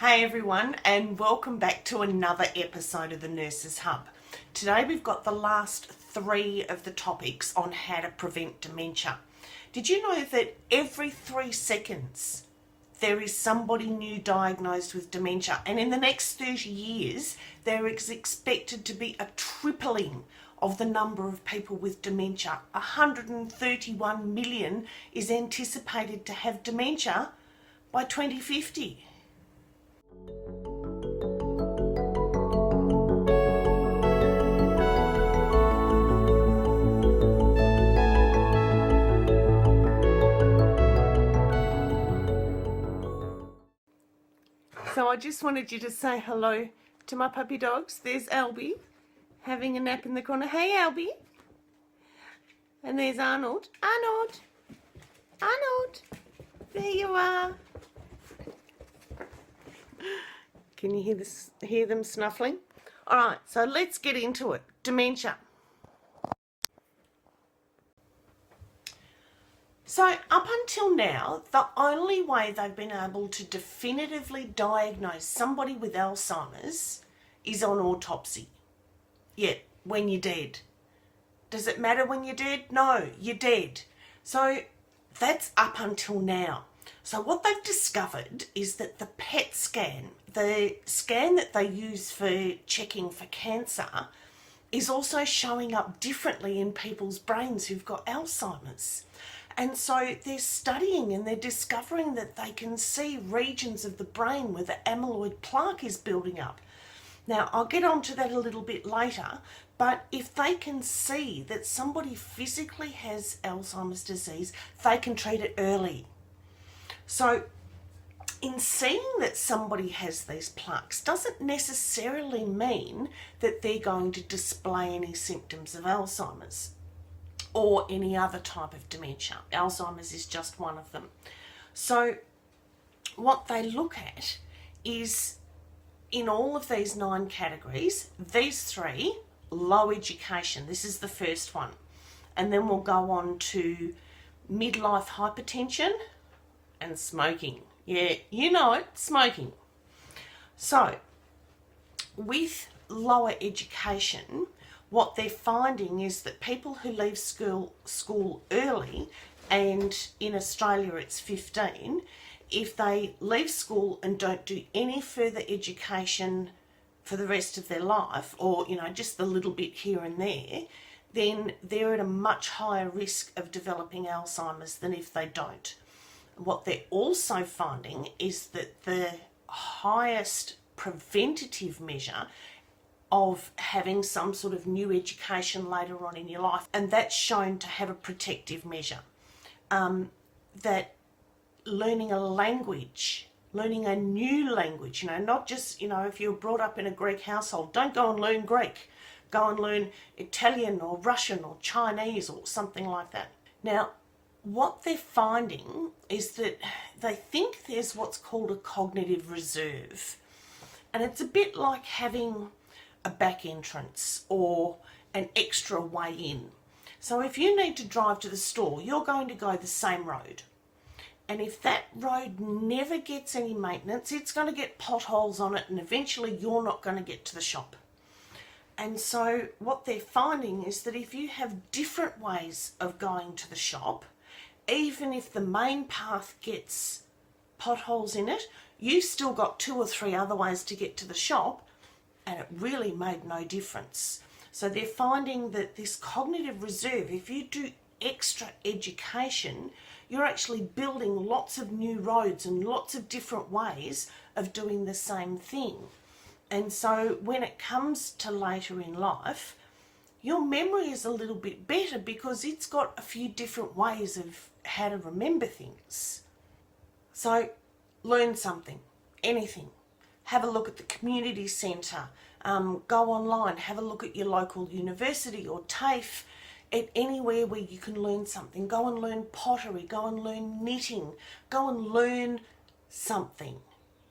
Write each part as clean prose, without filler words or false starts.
Hey everyone, and welcome back to another episode of the Nurses Hub. Today we've got the last three of the topics on how to prevent dementia. Did you know that every 3 seconds there is somebody new diagnosed with dementia, and in the next 30 years there is expected to be a tripling of the number of people with dementia. 131 million is anticipated to have dementia by 2050. So I just wanted you to say hello to my puppy dogs. There's Albie having a nap in the corner. Hey Albie. And there's Arnold. Arnold. Arnold. There you are. Can you hear them snuffling? All right, so let's get into it. Dementia. So up until now, the only way they've been able to definitively diagnose somebody with Alzheimer's is on autopsy. Yet, when you're dead. Does it matter when you're dead? No, you're dead. So that's up until now. So what they've discovered is that the PET scan, the scan that they use for checking for cancer, is also showing up differently in people's brains who've got Alzheimer's. And so they're studying and they're discovering that they can see regions of the brain where the amyloid plaque is building up. Now, I'll get onto that a little bit later, but if they can see that somebody physically has Alzheimer's disease, they can treat it early. So in seeing that somebody has these plaques doesn't necessarily mean that they're going to display any symptoms of Alzheimer's or any other type of dementia. Alzheimer's is just one of them. So what they look at is, in all of these 9 categories, these 3, low education, this is the first one. And then we'll go on to midlife hypertension and smoking. Yeah, you know it, smoking. So with lower education, what they're finding is that people who leave school early, and in Australia it's 15, if they leave school and don't do any further education for the rest of their life, or just a little bit here and there, then they're at a much higher risk of developing Alzheimer's than if they don't. What they're also finding is that the highest preventative measure of having some sort of new education later on in your life, and that's shown to have a protective measure, that learning a language, learning a new language, not just, if you're brought up in a Greek household, don't go and learn Greek. Go and learn Italian or Russian or Chinese or something like that. Now, what they're finding is that they think there's what's called a cognitive reserve. And it's a bit like having a back entrance or an extra way in. So if you need to drive to the store, you're going to go the same road. And if that road never gets any maintenance, it's going to get potholes on it, and eventually you're not going to get to the shop. And so what they're finding is that if you have different ways of going to the shop, even if the main path gets potholes in it, you've still got 2 or 3 other ways to get to the shop, and it really made no difference. So they're finding that this cognitive reserve, if you do extra education, you're actually building lots of new roads and lots of different ways of doing the same thing. And so when it comes to later in life, your memory is a little bit better because it's got a few different ways of how to remember things. So learn something, anything. Have a look at the community centre, go online, have a look at your local university or TAFE, at anywhere where you can learn something. Go and learn pottery, go and learn knitting, go and learn something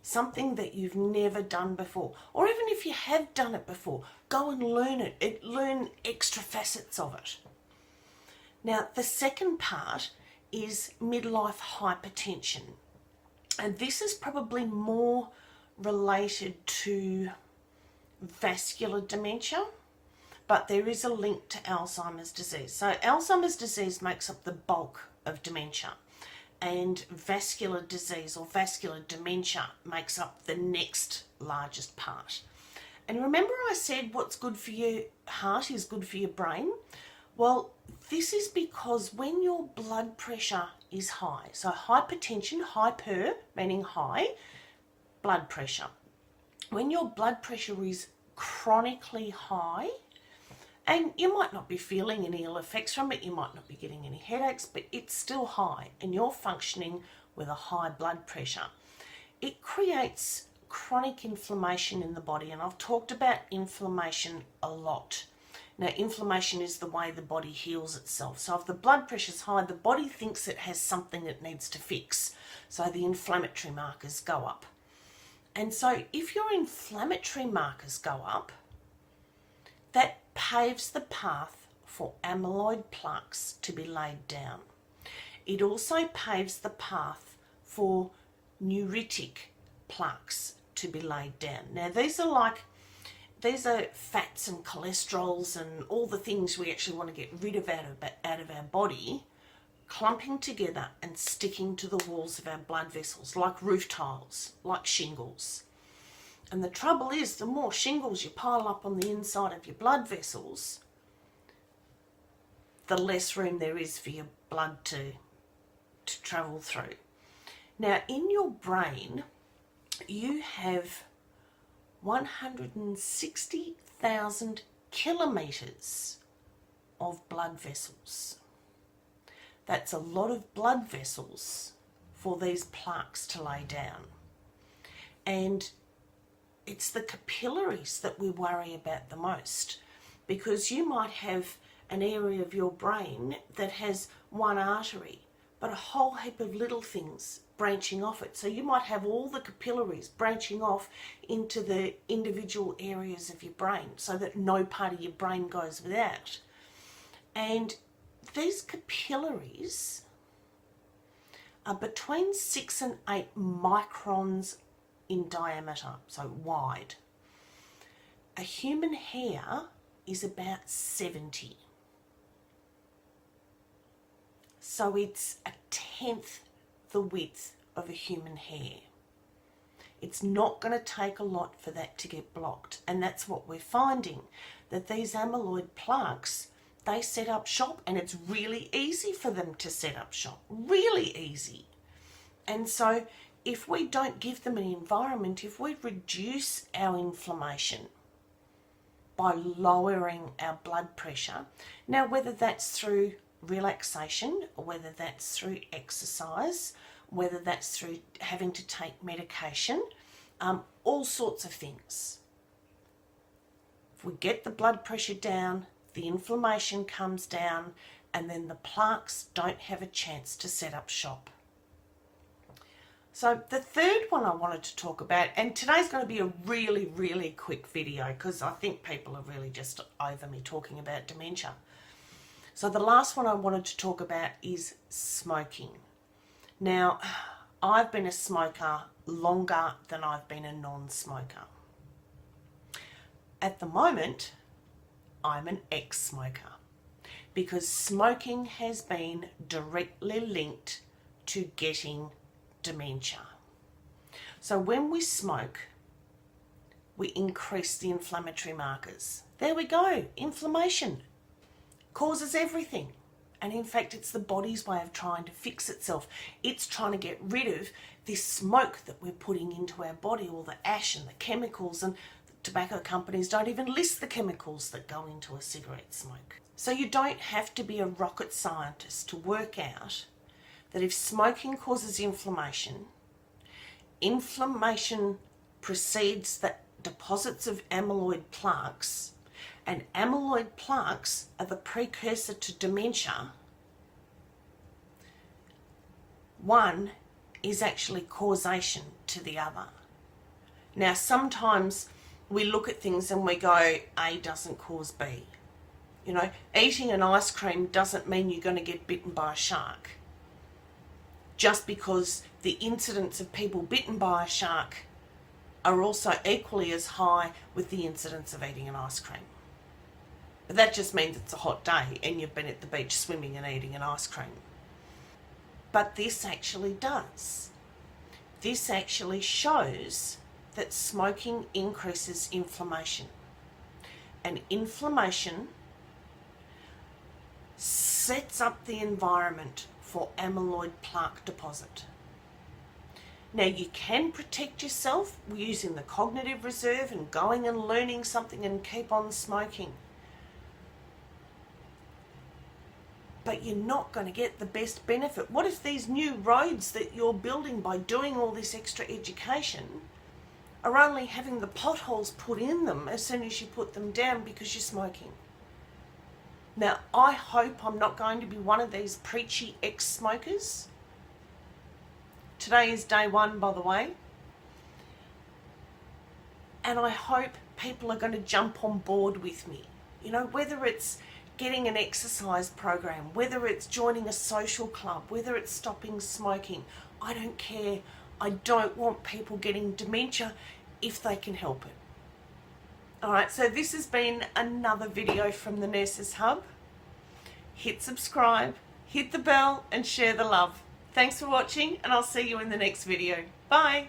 that you've never done before. Or even if you have done it before, go and learn it, learn extra facets of it. Now, the second part is midlife hypertension. And this is probably more related to vascular dementia, but there is a link to Alzheimer's disease. So Alzheimer's disease makes up the bulk of dementia, and vascular disease or vascular dementia makes up the next largest part. And remember I said what's good for your heart is good for your brain? Well, this is because when your blood pressure is high, so hypertension, hyper meaning high, blood pressure. When your blood pressure is chronically high, and you might not be feeling any ill effects from it, you might not be getting any headaches, but it's still high and you're functioning with a high blood pressure, it creates chronic inflammation in the body. And I've talked about inflammation a lot. Now, inflammation is the way the body heals itself. So if the blood pressure's high, the body thinks it has something it needs to fix. So the inflammatory markers go up. And so if your inflammatory markers go up, that paves the path for amyloid plaques to be laid down. It also paves the path for neuritic plaques to be laid down. Now, these are fats and cholesterols and all the things we actually want to get rid of out of our body, clumping together and sticking to the walls of our blood vessels, like roof tiles, like shingles. And the trouble is, the more shingles you pile up on the inside of your blood vessels, the less room there is for your blood to travel through. Now, in your brain, you have 160,000 kilometres of blood vessels. That's a lot of blood vessels for these plaques to lay down. And it's the capillaries that we worry about the most, because you might have an area of your brain that has one artery, but a whole heap of little things branching off it. So you might have all the capillaries branching off into the individual areas of your brain so that no part of your brain goes without. And these capillaries are between 6 and 8 microns in diameter, so wide. A human hair is about 70. So it's a tenth the width of a human hair. It's not going to take a lot for that to get blocked. And that's what we're finding, that these amyloid plaques, they set up shop, and it's really easy for them to set up shop, really easy. And so if we don't give them an environment, if we reduce our inflammation by lowering our blood pressure, now whether that's through relaxation, or whether that's through exercise, whether that's through having to take medication, all sorts of things. If we get the blood pressure down, the inflammation comes down, and then the plaques don't have a chance to set up shop. So the third one I wanted to talk about, and today's going to be a really, really quick video because I think people are really just over me talking about dementia. So the last one I wanted to talk about is smoking. Now, I've been a smoker longer than I've been a non-smoker. At the moment, I'm an ex-smoker because smoking has been directly linked to getting dementia. So when we smoke, we increase the inflammatory markers. There we go, inflammation causes everything. And in fact, it's the body's way of trying to fix itself. It's trying to get rid of this smoke that we're putting into our body, all the ash and the chemicals, and the tobacco companies don't even list the chemicals that go into a cigarette smoke. So you don't have to be a rocket scientist to work out that if smoking causes inflammation, inflammation precedes the deposits of amyloid plaques, and amyloid plaques are the precursor to dementia. One is actually causation to the other. Now, sometimes we look at things and we go, A doesn't cause B. You know, eating an ice cream doesn't mean you're going to get bitten by a shark. Just because the incidence of people bitten by a shark are also equally as high with the incidence of eating an ice cream. But that just means it's a hot day and you've been at the beach swimming and eating an ice cream. But this actually does. This actually shows that smoking increases inflammation. And inflammation sets up the environment for amyloid plaque deposit. Now, you can protect yourself using the cognitive reserve and going and learning something and keep on smoking. But you're not going to get the best benefit. What if these new roads that you're building by doing all this extra education are only having the potholes put in them as soon as you put them down because you're smoking? Now, I hope I'm not going to be one of these preachy ex-smokers. Today is day 1, by the way. And I hope people are going to jump on board with me. You know, whether it's getting an exercise program, whether it's joining a social club, whether it's stopping smoking, I don't care. I don't want people getting dementia if they can help it. Alright, so this has been another video from the Nurses Hub. Hit subscribe, hit the bell and share the love. Thanks for watching and I'll see you in the next video. Bye!